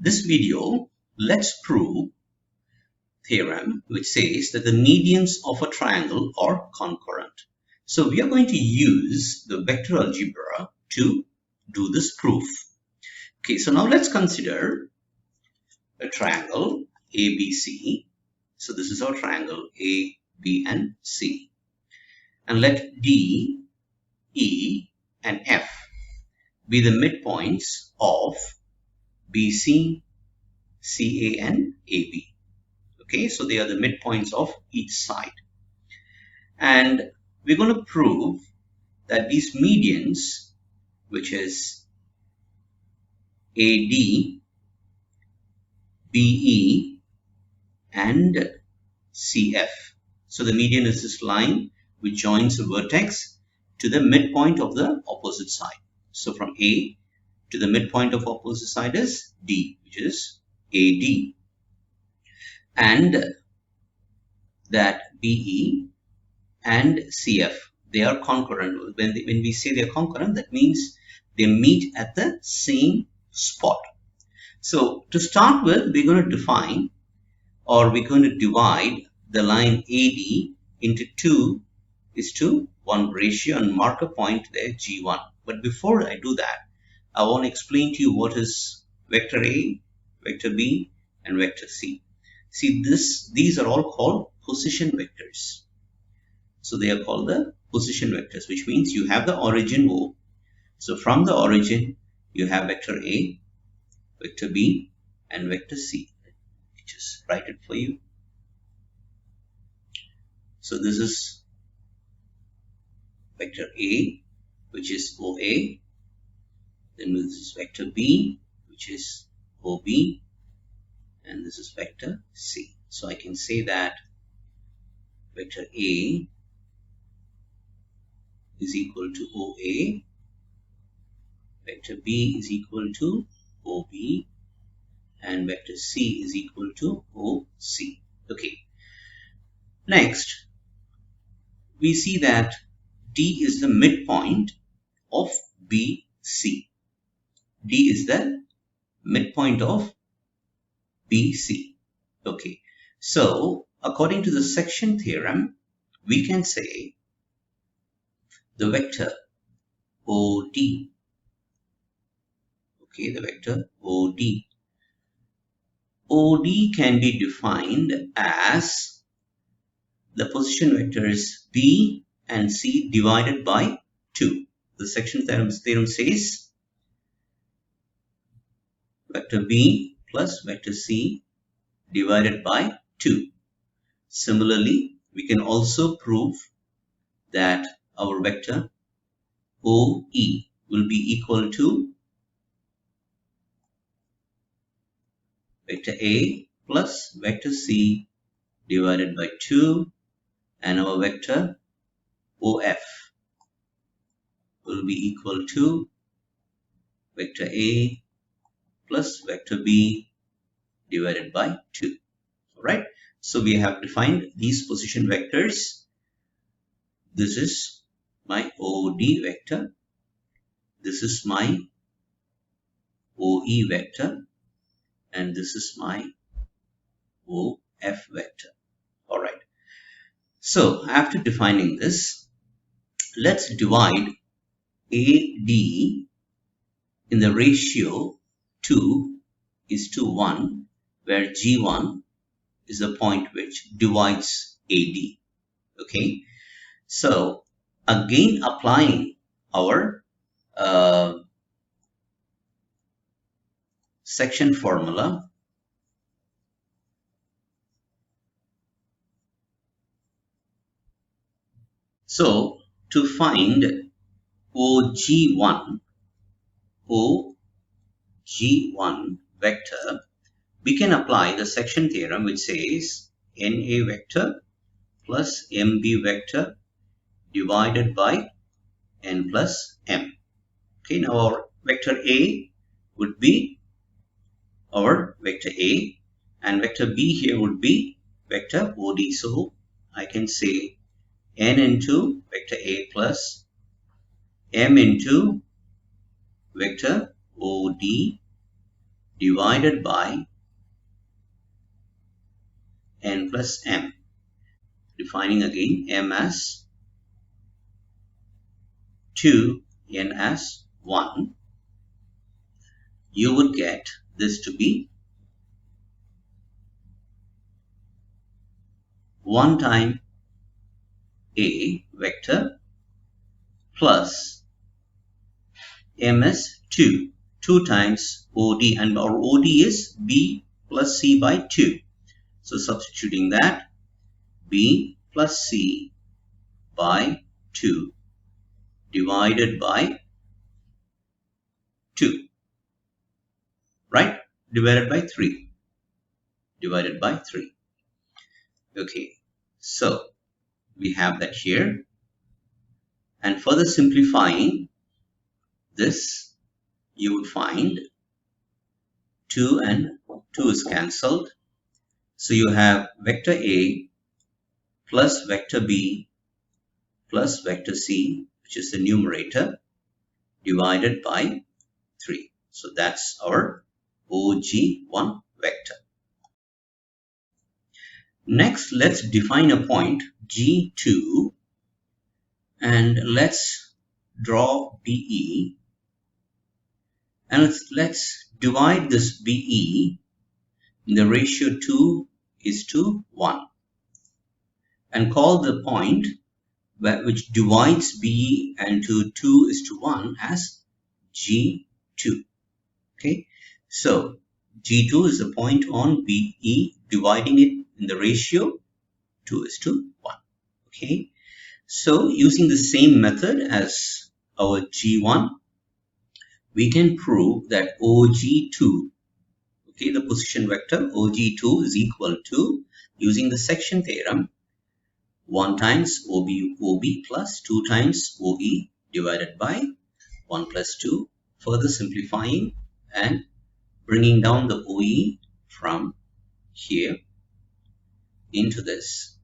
this video, let's prove theorem which says that the medians of a triangle are concurrent. So we are going to use the vector algebra to do this proof. Okay, so now let's consider a triangle ABC. So this is our triangle A, B, and C. And let D, E, and F be the midpoints of BC, CA, and AB. Okay, so they are the midpoints of each side. And we're going to prove that these medians, which is AD, BE, and CF. So the median is this line which joins a vertex to the midpoint of the opposite side. So from A to the midpoint of opposite side is D, which is AD. And that BE and CF, they are concurrent. When we say they are concurrent, that means they meet at the same spot. So to start with, we're going to define, or we're going to divide the line AD into 2:1 ratio and mark a point there, G1. But before I do that, I want to explain to you what is vector A, vector B, and vector C. See, these are all called position vectors. So they are called the position vectors, which means you have the origin O. So from the origin, you have vector A, vector B, and vector C. Just write it for you. So this is vector A, which is OA. Then this is vector B, which is OB. And this is vector C. So I can say that vector A is equal to OA, vector B is equal to OB, and vector C is equal to OC. Okay. Next, we see that D is the midpoint of BC. D is the midpoint of BC. Okay. So, according to the section theorem, we can say the vector OD. Okay, the vector OD. OD can be defined as the position vectors B and C divided by 2. The section theorem says vector B plus vector C divided by 2. Similarly, we can also prove that our vector OE will be equal to vector A plus vector C divided by 2, and our vector OF will be equal to vector A plus vector B divided by 2. Alright, so we have defined these position vectors. This is my OD vector. This is my OE vector. And this is my OF vector. Alright. So after defining this, let's divide AD in the ratio 2:1, where G1 is the point which divides AD. Okay. So again, applying our section formula, so to find OG1 vector, we can apply the section theorem which says NA vector plus MB vector divided by N plus M. Okay, now our vector A would be our vector A, and vector B here would be vector OD. So I can say N into vector A plus M into vector OD divided by n plus m. Defining again m as 2, n as 1. You would get this to be 1 time a vector plus m is 2. 2 times OD, and our OD is b plus c by 2. So substituting that, b plus c by 2 divided by 2, right? Divided by 3. Divided by 3. Okay, so we have that here. And further simplifying this, you would find 2 and 2 is cancelled. So you have vector A plus vector B plus vector C, which is the numerator, divided by 3. So that's our OG1 vector. Next, let's define a point G2 and let's draw BE, and let's divide this BE in the ratio 2 is to 1 and call the point which divides BE into 2 is to 1 as G2. Okay, so G2 is the point on BE, dividing it in the ratio 2 is to 1. Okay, so using the same method as our G1, we can prove that OG2, okay, the position vector OG2 is equal to, using the section theorem, 1 times OB plus 2 times OE divided by 1 plus 2, further simplifying and bringing down the OE from here into this,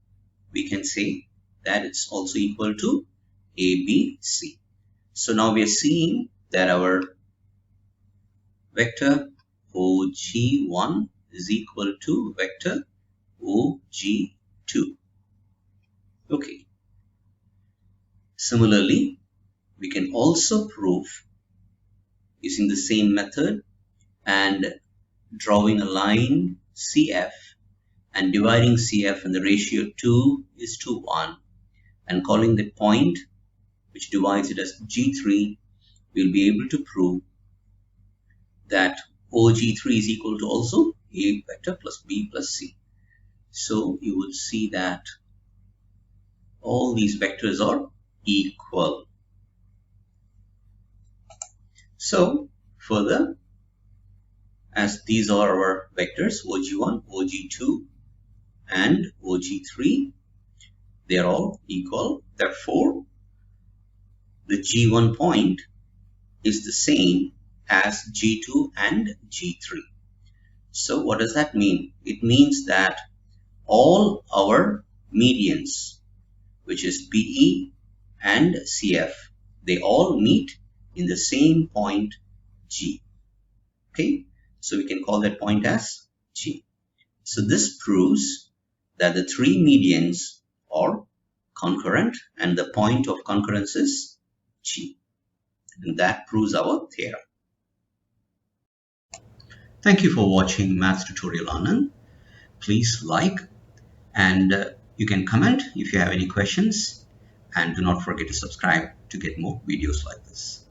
we can say that it's also equal to ABC. So now we are seeing that our vector OG1 is equal to vector OG2. Okay. Similarly, we can also prove using the same method and drawing a line CF and dividing CF in the ratio 2 is to 1 and calling the point which divides it as G3, we'll be able to prove that OG3 is equal to also A vector plus B plus C. So you would see that all these vectors are equal. So further, as these are our vectors OG1, OG2 and OG3, they are all equal. Therefore, the G1 point is the same as G2 and G3. So what does that mean? It means that all our medians, which is BE and CF, they all meet in the same point G. Okay, so we can call that point as G. So this proves that the three medians are concurrent and the point of concurrence is G. And that proves our theorem. Thank you for watching Maths Tutorial Anand. Please like and you can comment if you have any questions, and do not forget to subscribe to get more videos like this.